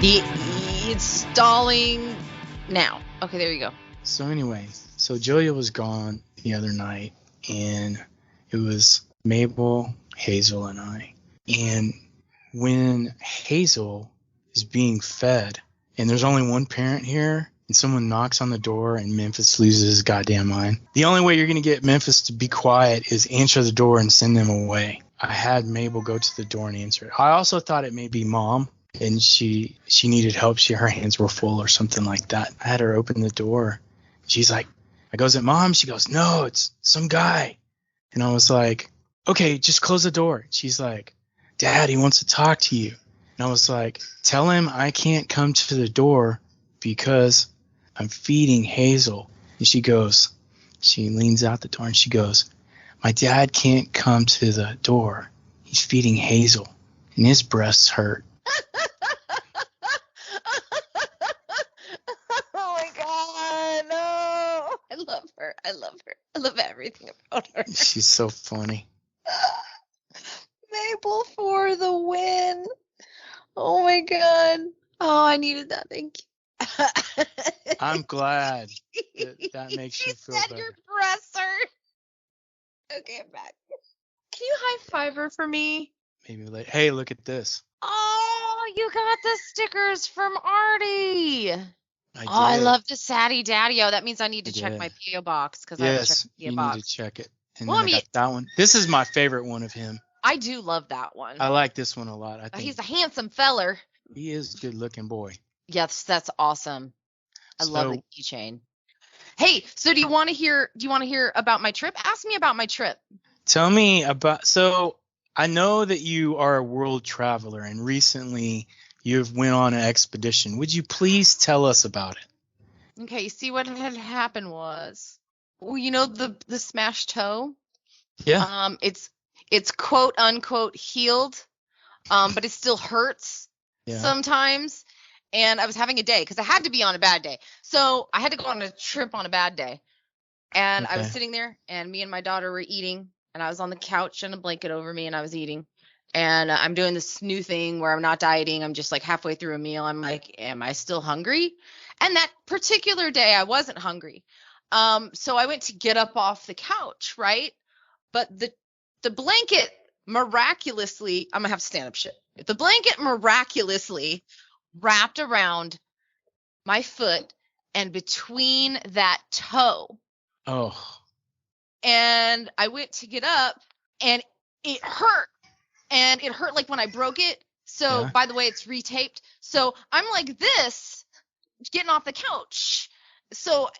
It's stalling now. Okay, there you go. So anyway, Julia was gone the other night, and it was Mabel, Hazel, and I. And when Hazel is being fed, and there's only one parent here, and someone knocks on the door and Memphis loses his goddamn mind, the only way you're going to get Memphis to be quiet is answer the door and send them away. I had Mabel go to the door and answer it. I also thought it may be Mom, and she needed help. Her hands were full or something like that. I had her open the door. She's like, I goes, "Is it Mom?" She goes, "No, it's some guy." And I was like, "Okay, just close the door." She's like, "Dad, he wants to talk to you." And I was like, "Tell him I can't come to the door because I'm feeding Hazel." And she leans out the door and she goes, "My dad can't come to the door. He's feeding Hazel and his breasts hurt." Oh my God, no. I love her. I love everything about her. She's so funny. Mabel for the win. Oh my God. Oh, I needed that. Thank you. I'm glad that makes you feel better. You said your breasts hurt. Okay, I'm back. Can you high-five her for me? Maybe like, hey, look at this. Oh, you got the stickers from Artie. I love the Sadie Daddy. Oh, that means I need to check my P.O. box because I haven't checked the P.O. box. Need to check it. And then I got that one. This is my favorite one of him. I do love that one. I like this one a lot. I think he's a handsome feller. He is a good-looking boy. Yes, that's awesome. I love the keychain. Hey, so do you want to hear about my trip? Ask me about my trip. Tell me about. So I know that you are a world traveler, and recently you've went on an expedition. Would you please tell us about it? Okay, you see what had happened was, well, you know the smashed toe? Yeah. It's quote unquote healed, but it still hurts sometimes. And I was having a day because I had to be on a bad day. So I had to go on a trip on a bad day. And I was sitting there, and me and my daughter were eating, and I was on the couch and a blanket over me, and I was eating. And I'm doing this new thing where I'm not dieting. I'm just like halfway through a meal. I'm like, am I still hungry? And that particular day, I wasn't hungry. So I went to get up off the couch, right? But the blanket miraculously, I'm going to have to stand up shit. The blanket miraculously wrapped around my foot and between that toe. Oh. And I went to get up, and it hurt. And it hurt like when I broke it. So, by the way, it's retaped. So I'm like this, getting off the couch. So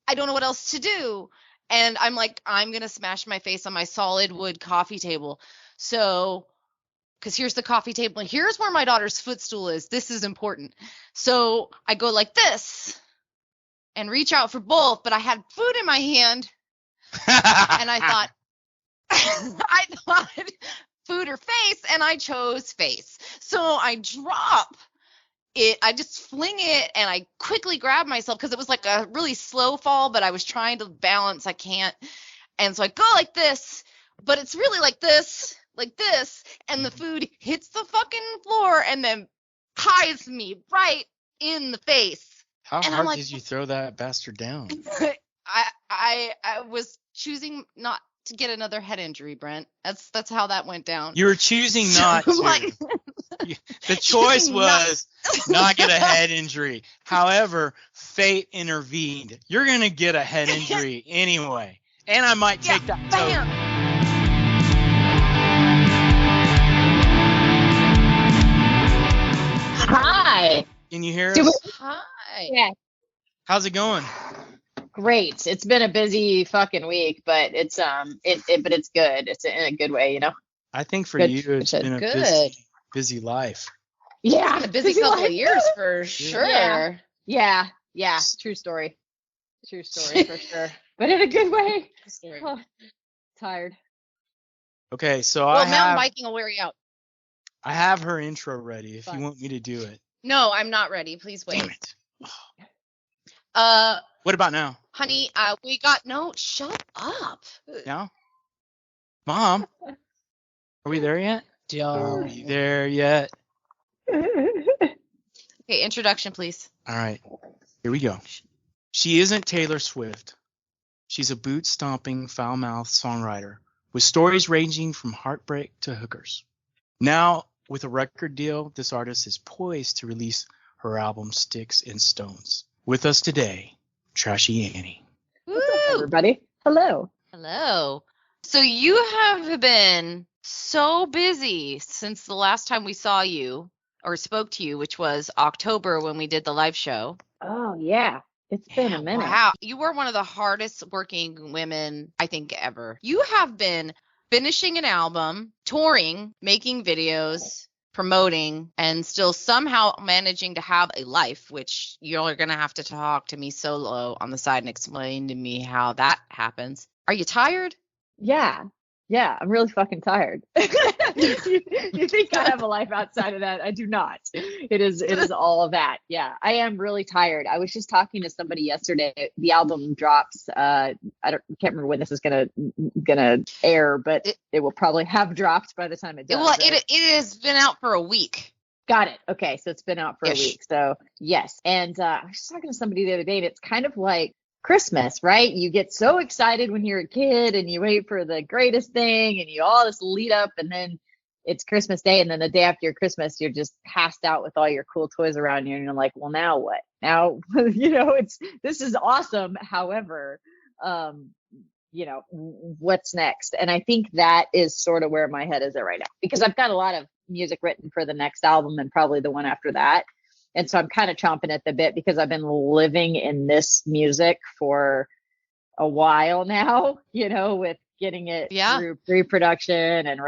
I don't know what else to do. And I'm like, I'm going to smash my face on my solid wood coffee table. So, because here's the coffee table, and here's where my daughter's footstool is. This is important. So I go like this and reach out for both, but I had food in my hand. And I thought food or face, and I chose face. So I drop it. I just fling it, and I quickly grab myself because it was like a really slow fall, but I was trying to balance. I can't. And so I go like this, but it's really like this, and the food hits the fucking floor and then ties me right in the face. How hard did you throw that bastard down? I was choosing not to get another head injury, Brent. That's how that went down. You were choosing not to. The choice was not get a head injury. However, fate intervened. You're going to get a head injury anyway. And I might take that toe. Hi. Can you hear us? Hi. Yeah. How's it going? Great. It's been a busy fucking week, but it's but it's good. It's in a good way, you know. I think for you it's been a busy life. Yeah, it's been a busy couple of years for sure. Yeah. True story for sure. But in a good way. Oh, tired. Okay, so mountain biking will wear you out. I have her intro ready if you want me to do it. No, I'm not ready. Please wait. Damn it. What about now? Honey, shut up. Now? Mom? Are we there yet? Are we there yet? Okay, Okay, introduction, please. All right, here we go. She isn't Taylor Swift. She's a boot-stomping, foul-mouthed songwriter with stories ranging from heartbreak to hookers. Now, with a record deal, this artist is poised to release her album Sticks and Stones. With us today, Trashy Annie. What's up, everybody? Hello. Hello. So you have been so busy since the last time we saw you or spoke to you, which was October when we did the live show. Oh, yeah. It's been a minute. Wow. You were one of the hardest working women, I think, ever. You have been finishing an album, touring, making videos, promoting, and still somehow managing to have a life, which you're going to have to talk to me solo on the side and explain to me how that happens. Are you tired? Yeah, I'm really fucking tired. You think I have a life outside of that? I do not. It is all of that. Yeah, I am really tired. I was just talking to somebody yesterday. The album drops. Can't remember when this is gonna air, but it will probably have dropped by the time it does. Well, right? It has been out for a week. Got it. Okay, so it's been out for a week. So yes, and I was just talking to somebody the other day, and it's kind of like Christmas, right? You get so excited when you're a kid and you wait for the greatest thing and you all this lead up, and then it's Christmas Day, and then the day after your Christmas, you're just passed out with all your cool toys around you, and you're like, well, now what? Now, this is awesome. However, what's next? And I think that is sort of where my head is at right now, because I've got a lot of music written for the next album and probably the one after that. And so I'm kind of chomping at the bit because I've been living in this music for a while now, with getting it through pre-production and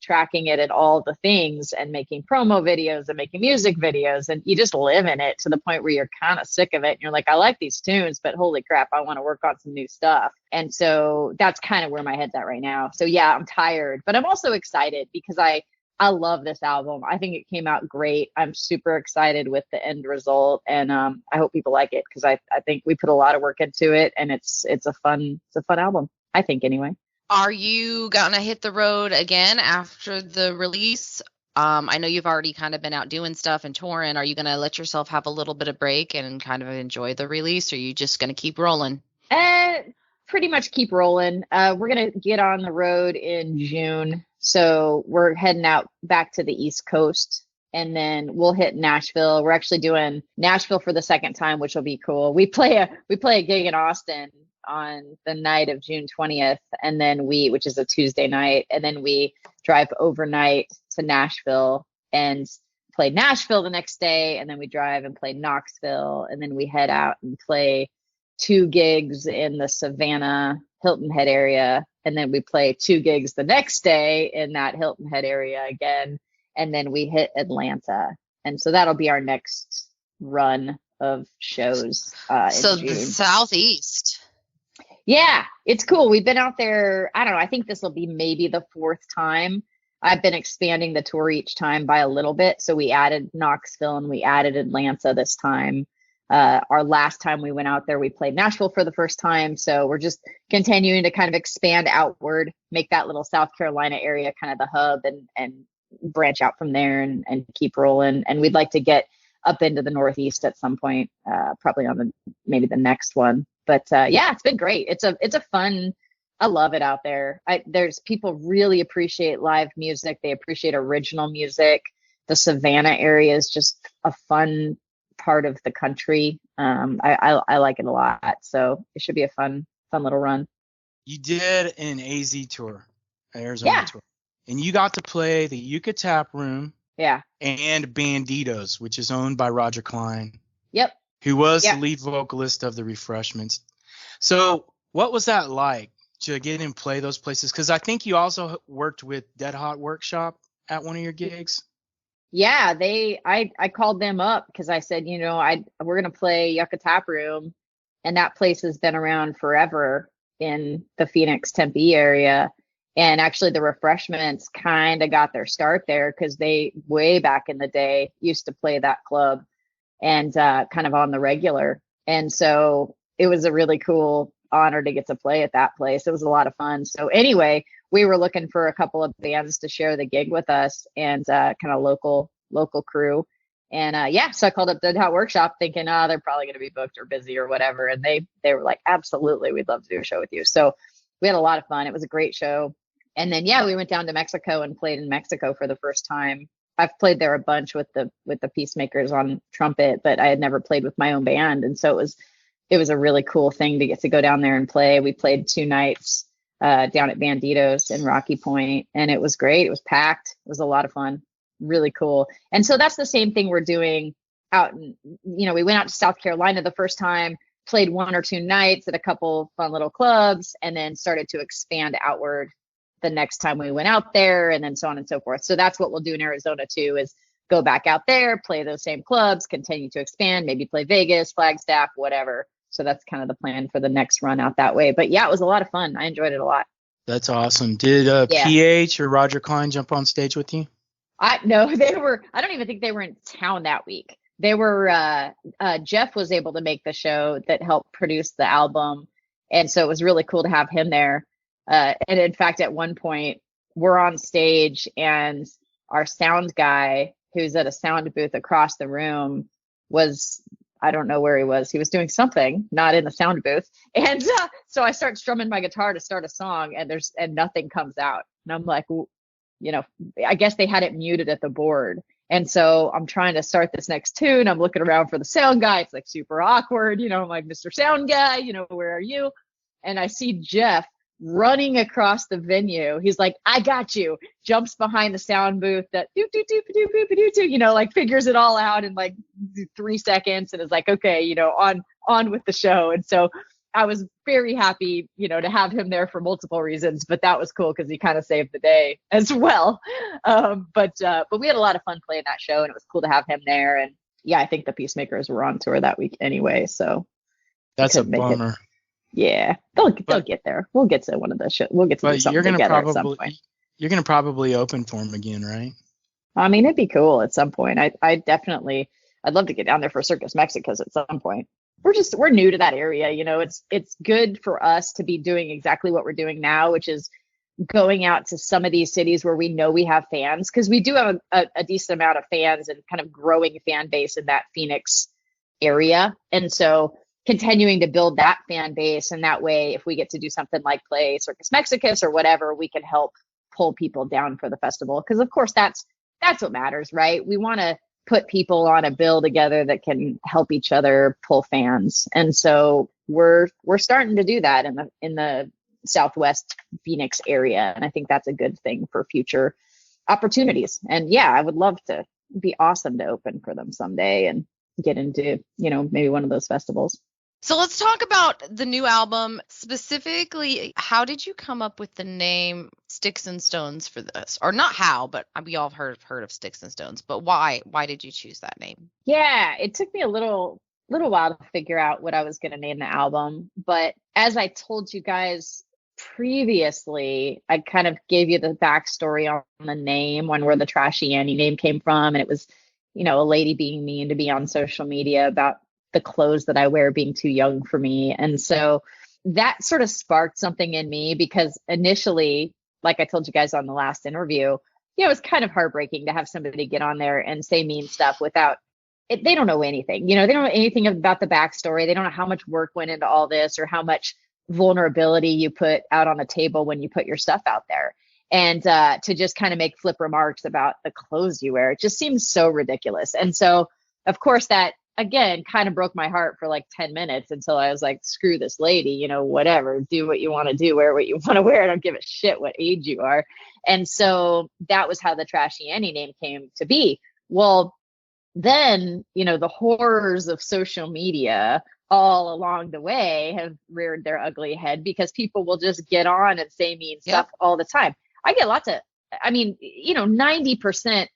tracking it and all the things and making promo videos and making music videos. And you just live in it to the point where you're kind of sick of it. And you're like, I like these tunes, but holy crap, I want to work on some new stuff. And so that's kind of where my head's at right now. So yeah, I'm tired, but I'm also excited because I love this album. I think it came out great. I'm super excited with the end result, and I hope people like it because I think we put a lot of work into it, and it's a fun album, I think, anyway. Are you gonna hit the road again after the release? I know you've already kind of been out doing stuff and touring. Are you gonna let yourself have a little bit of break and kind of enjoy the release, or are you just gonna keep rolling? Pretty much keep rolling. We're gonna get on the road in June. So we're heading out back to the East Coast, and then we'll hit Nashville. We're actually doing Nashville for the second time, which will be cool. We play a gig in Austin on the night of June 20th, and then which is a Tuesday night, and then we drive overnight to Nashville and play Nashville the next day, and then we drive and play Knoxville, and then we head out and play 2 gigs in the Savannah, Hilton Head area. And then we play 2 gigs the next day in that Hilton Head area again. And then we hit Atlanta. And so that'll be our next run of shows. So in June. The Southeast. Yeah, it's cool. We've been out there. I don't know. I think this will be maybe the 4th time. I've been expanding the tour each time by a little bit. So we added Knoxville and we added Atlanta this time. Our last time we went out there, we played Nashville for the first time. So we're just continuing to kind of expand outward, make that little South Carolina area kind of the hub, and branch out from there and keep rolling. And we'd like to get up into the Northeast at some point, probably on maybe the next one. But yeah, it's been great. It's a fun, I love it out there. There's people really appreciate live music. They appreciate original music. The Savannah area is just a fun part of the country. I like it a lot, so it should be a fun little run. You did an AZ tour, Arizona tour, and you got to play the Yucca Tap Room, and Banditos, which is owned by Roger Klein, who was the lead vocalist of the Refreshments. So what was that like to get and play those places? Because I think you also worked with Dead Hot Workshop at one of your gigs. Yeah, I called them up because I said, we're going to play Yucca Tap Room, and that place has been around forever in the Phoenix, Tempe area. And actually the Refreshments kind of got their start there because they, way back in the day, used to play that club and kind of on the regular. And so it was a really cool honor to get to play at that place. It was a lot of fun. So anyway, we were looking for a couple of bands to share the gig with us, and kind of local crew. And so I called up the Hot Workshop thinking, they're probably going to be booked or busy or whatever. And they were like, absolutely, we'd love to do a show with you. So we had a lot of fun. It was a great show. And then, we went down to Mexico and played in Mexico for the first time. I've played there a bunch with the Peacemakers on trumpet, but I had never played with my own band. And so it was a really cool thing to get to go down there and play. We played 2 nights down at Banditos in Rocky Point, and it was great. It was packed. It was a lot of fun. Really cool. And so that's the same thing we're doing out in, we went out to South Carolina the first time, played 1 or 2 nights at a couple fun little clubs, and then started to expand outward the next time we went out there, and then so on and so forth. So that's what we'll do in Arizona too, is go back out there, play those same clubs, continue to expand, maybe play Vegas, Flagstaff, whatever. So that's kind of the plan for the next run out that way. But it was a lot of fun. I enjoyed it a lot. That's awesome. Did PH or Roger Klein jump on stage with you? No, they were, I don't even think they were in town that week. They were, Jeff was able to make the show that helped produce the album. And so it was really cool to have him there. And in fact, at one point we're on stage and our sound guy, who's at a sound booth across the room, I don't know where he was. He was doing something, not in the sound booth. And so I start strumming my guitar to start a song, and nothing comes out. And I'm like, I guess they had it muted at the board. And so I'm trying to start this next tune. I'm looking around for the sound guy. It's like super awkward. I'm like, Mr. Sound Guy, where are you? And I see Jeff running across the venue. He's like, I got you. Jumps behind the sound booth that like figures it all out in like 3 seconds and is like, okay, on with the show. And so I was very happy, to have him there for multiple reasons, but that was cool because he kind of saved the day as well. But we had a lot of fun playing that show, and it was cool to have him there. And I think the Peacemakers were on tour that week anyway, so that's a bummer. Yeah, they'll get there. We'll get to one of the shows. We'll get to do something together at some point. You're gonna probably open for them again, right? I mean, it'd be cool at some point. I'd love to get down there for Circus Mexicas at some point. We're new to that area. It's good for us to be doing exactly what we're doing now, which is going out to some of these cities where we know we have fans, because we do have a decent amount of fans and kind of growing fan base in that Phoenix area. And so continuing to build that fan base, and that way, if we get to do something like play Circus Mexicus or whatever, we can help pull people down for the festival. Because of course, that's what matters, right? We want to put people on a bill together that can help each other pull fans, and so we're starting to do that in the Southwest Phoenix area, and I think that's a good thing for future opportunities. And I would love to. It'd be awesome to open for them someday and get into maybe one of those festivals. So let's talk about the new album. Specifically, how did you come up with the name Sticks and Stones for this? Or not how, but we all heard of Sticks and Stones, but why? Why did you choose that name? Yeah, it took me a little while to figure out what I was going to name the album. But as I told you guys previously, I kind of gave you the backstory on the name, where the Trashy Annie name came from. And it was, a lady being mean to me on social media about the clothes that I wear being too young for me. And so that sort of sparked something in me, because initially, like I told you guys on the last interview, it was kind of heartbreaking to have somebody get on there and say mean stuff without it. They don't know anything, they don't know anything about the backstory. They don't know how much work went into all this, or how much vulnerability you put out on the table when you put your stuff out there. And to just kind of make flip remarks about the clothes you wear, it just seems so ridiculous. And so, of course, that again kind of broke my heart for like 10 minutes, until I was like, screw this lady, whatever, do what you want to do, wear what you want to wear. I don't give a shit what age you are. And so that was how the Trashy Annie name came to be. Well, then, the horrors of social media all along the way have reared their ugly head, because people will just get on and say mean stuff all the time. I get lots of, 90%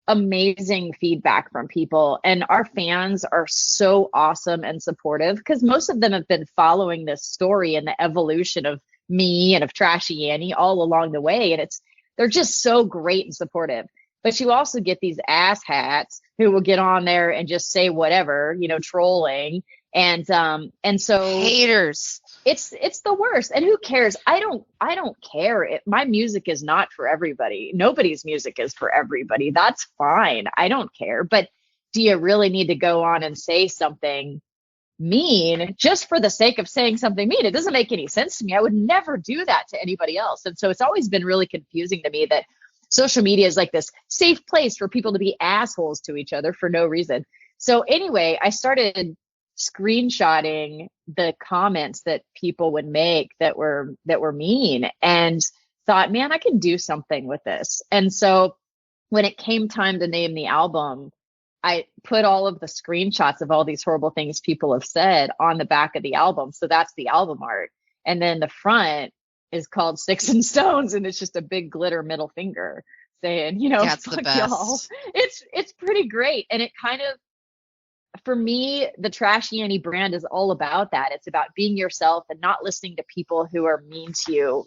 amazing feedback from people, and our fans are so awesome and supportive, because most of them have been following this story and the evolution of me and of Trashy Annie all along the way, and they're just so great and supportive. But you also get these asshats who will get on there and just say whatever, trolling, and so haters. It's the worst. And who cares? I don't care. My music is not for everybody. Nobody's music is for everybody. That's fine. I don't care. But do you really need to go on and say something mean just for the sake of saying something mean? It doesn't make any sense to me. I would never do that to anybody else. And so it's always been really confusing to me that social media is like this safe place for people to be assholes to each other for no reason. So anyway, I started screenshotting the comments that people would make that were mean, and thought, man, I can do something with this. And so when it came time to name the album, I put all of the screenshots of all these horrible things people have said on the back of the album. So that's the album art. And then the front is called Sticks and Stones, and it's just a big glitter middle finger saying, That's the fuck best. y'all. It's pretty great. And it kind of, for me, the Trashy Annie brand is all about that. It's about being yourself and not listening to people who are mean to you,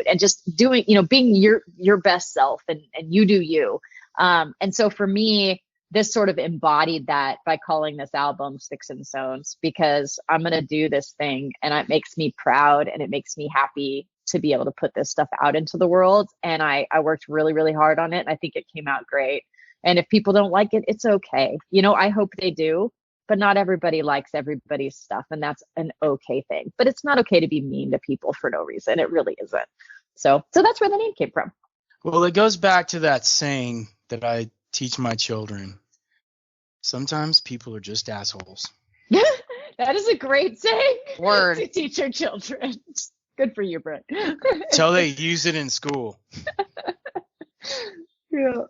and just doing, being your best self, and you do you. And so for me, this sort of embodied that by calling this album Sticks and Stones, because I'm going to do this thing and it makes me proud and it makes me happy to be able to put this stuff out into the world. And I worked really, really hard on it. And I think it came out great. And if people don't like it, it's okay. I hope they do, but not everybody likes everybody's stuff. And that's an okay thing. But it's not okay to be mean to people for no reason. It really isn't. So that's where the name came from. Well, it goes back to that saying that I teach my children. Sometimes people are just assholes. That is a great saying. Word. To teach your children. Good for you, Brent. Till they use it in school. Yeah.